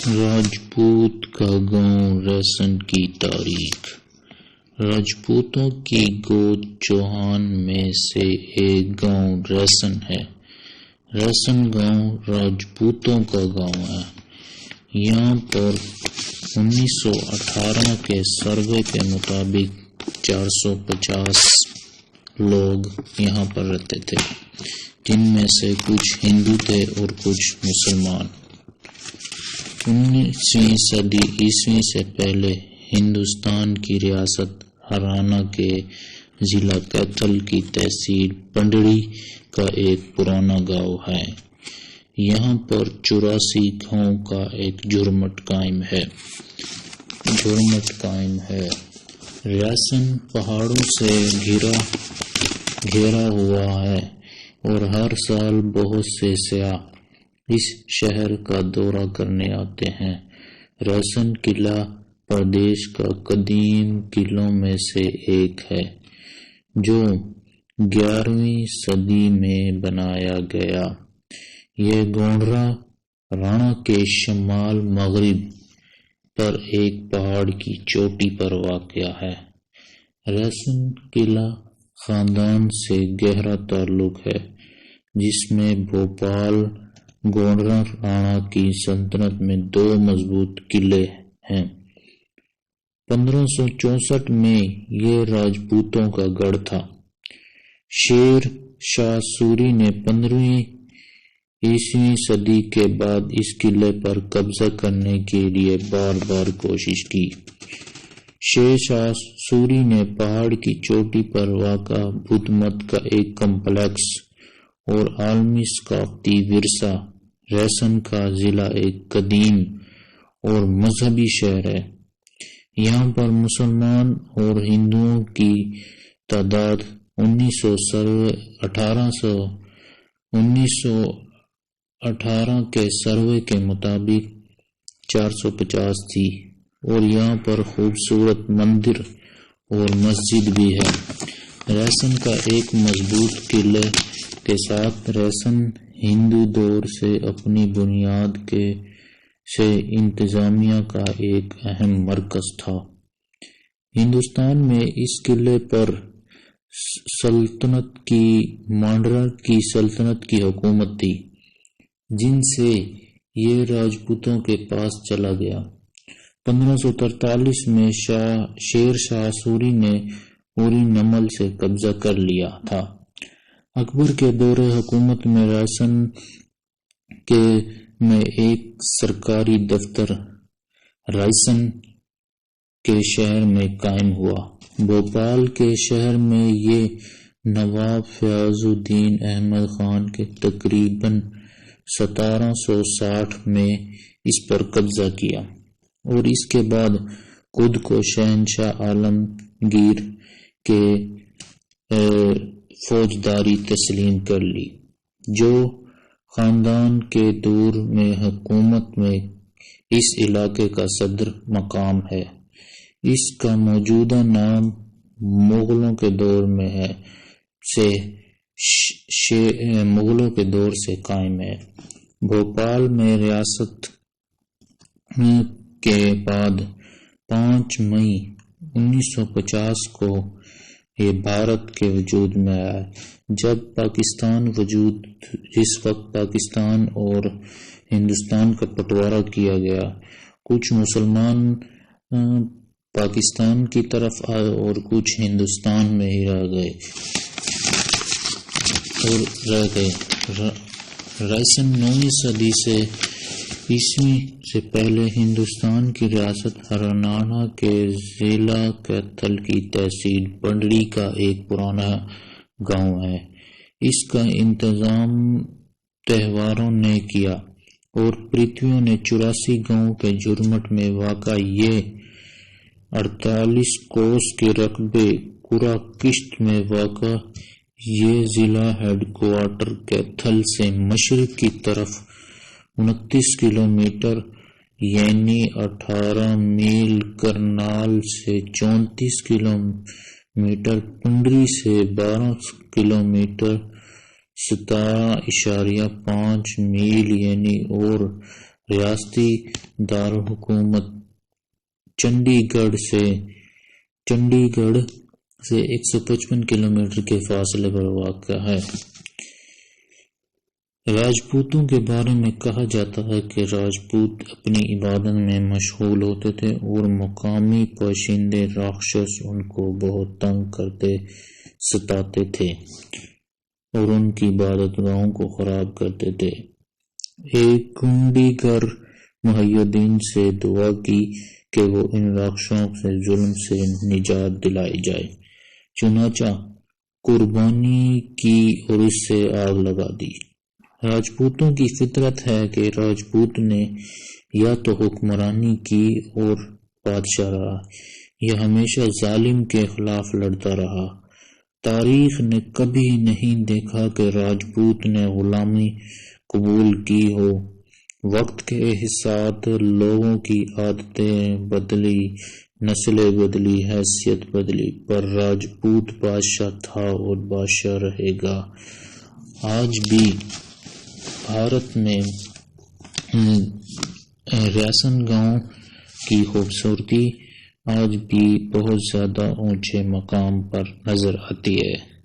راجپوت کا گاؤں ریسن کی تاریخ۔ راجپوتوں کی گود چوہان میں سے ایک گاؤں ریسن ہے۔ ریسن گاؤں راجپوتوں کا گاؤں ہے۔ یہاں پر 1918 کے سروے کے مطابق 450 لوگ یہاں پر رہتے تھے، جن میں سے کچھ ہندو تھے اور کچھ مسلمان۔ 19ویں صدی عیسوی سے پہلے ہندوستان کی ریاست ہریانہ کے ضلع کیتھل کی تحصیل پنڈری کا ایک پرانا گاؤں ہے۔ یہاں پر 84 گاؤں کا ایک جھرمٹ قائم ہے۔ ریسن پہاڑوں سے گھیرا ہوا ہے اور ہر سال بہت سے سیاح اس شہر کا دورہ کرنے آتے ہیں۔ ریسن قلعہ پردیش کا قدیم قلعوں میں سے ایک ہے، جو 11ویں صدی میں بنایا گیا۔ یہ گونڈرا رانا کے شمال مغرب پر ایک پہاڑ کی چوٹی پر واقع ہے۔ ریسن قلعہ خاندان سے گہرا تعلق ہے، جس میں بھوپال گونڈرا رانا کی سلطنت میں 2 مضبوط قلعے ہیں۔ 1564 میں یہ راجپوتوں کا گڑھ تھا۔ شیر شاہ سوری نے 15ویں عیسوی صدی کے بعد اس قلعے پر قبضہ کرنے کے لیے بار بار کوشش کی۔ شیر شاہ سوری نے پہاڑ کی چوٹی پر واقع بدھ مت کا ایک کمپلیکس اور عالمی ثقافتی ورثہ ریسن کا ضلع ایک قدیم اور مذہبی شہر ہے۔ یہاں پر مسلمان اور ہندوؤں کی تعداد 1918 کے سروے کے مطابق 450 تھی، اور یہاں پر خوبصورت مندر اور مسجد بھی ہے۔ ریسن کا ایک مضبوط قلعے کے ساتھ ریسن ہندو دور سے اپنی بنیاد سے انتظامیہ کا ایک اہم مرکز تھا۔ ہندوستان میں اس قلعے پر سلطنت کی مانڈرا کی سلطنت کی حکومت تھی، جن سے یہ راجپوتوں کے پاس چلا گیا۔ 1543 میں شیر شاہ سوری نے پوری نمل سے قبضہ کر لیا تھا۔ اکبر کے دور حکومت میں ریسن میں ایک سرکاری دفتر رائسن کے شہر میں قائم ہوا۔ بھوپال کے شہر میں یہ نواب فیاض الدین احمد خان کے تقریباً 1760 میں اس پر قبضہ کیا، اور اس کے بعد خود کو شہنشاہ عالمگیر کے فوجداری تسلیم کر لی، جو خاندان کے دور میں حکومت میں اس علاقے کا صدر مقام ہے۔ اس کا موجودہ نام مغلوں کے دور سے قائم ہے۔ بھوپال میں ریاست کے بعد 5 مئی 1950 کو یہ بھارت کے وجود میں آیا۔ جس وقت پاکستان اور ہندوستان کا بٹوارا کیا گیا، کچھ مسلمان پاکستان کی طرف آئے اور کچھ ہندوستان میں ہی رہ گئے۔ ریسن 9ویں صدی سے عیسوی سے پہلے ہندوستان کی ریاست ہریانہ کے ضلع کیتھل کی تحصیل پنڈری کا ایک پرانا گاؤں ہے۔ اس کا انتظام تہواروں نے کیا، اور پرتھویوں نے 84 گاؤں کے جھرمٹ میں واقع یہ 48 کوس کے رقبے قرہ کشت میں واقع یہ ضلع ہیڈ کوارٹر کیتھل سے مشرق کی طرف 29 کلومیٹر یعنی 18 میل، کرنال سے 34 کلومیٹر، پنڈری سے 12 کلومیٹر، 17.5 میل یعنی اور ریاستی دارالحکومت چنڈی گڑھ سے 155 کلومیٹر کے فاصلے پر واقع ہے۔ راجپوتوں کے بارے میں کہا جاتا ہے کہ راجپوت اپنی عبادت میں مشغول ہوتے تھے اور مقامی باشندے راکشس ان کو بہت تنگ کرتے ستاتے تھے اور ان کی عبادت گاہوں کو خراب کرتے تھے۔ ایک گونڈی گر محی الدین سے دعا کی کہ وہ ان راکشسوں سے ظلم سے نجات دلائی جائے، چنانچہ قربانی کی اور اس سے آگ لگا دی۔ راجپوتوں کی فطرت ہے کہ راجپوت نے یا تو حکمرانی کی اور بادشاہ رہا یا ہمیشہ ظالم کے خلاف لڑتا رہا۔ تاریخ نے کبھی نہیں دیکھا کہ راجپوت نے غلامی قبول کی ہو۔ وقت کے ساتھ لوگوں کی عادتیں بدلی، نسلیں بدلی، حیثیت بدلی، پر راجپوت بادشاہ تھا اور بادشاہ رہے گا۔ آج بھی بھارت میں ریشم گاؤں کی خوبصورتی آج بھی بہت زیادہ اونچے مقام پر نظر آتی ہے۔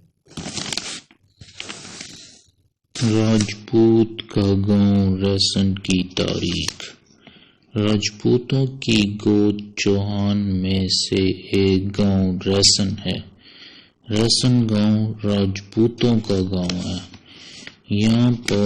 راجپوت کا گاؤں ریسن کی تاریخ۔ راجپوتوں کی گود چوہان میں سے ایک گاؤں ریسن ہے۔ ریسن گاؤں راجپوتوں کا گاؤں ہے۔ یہاں پر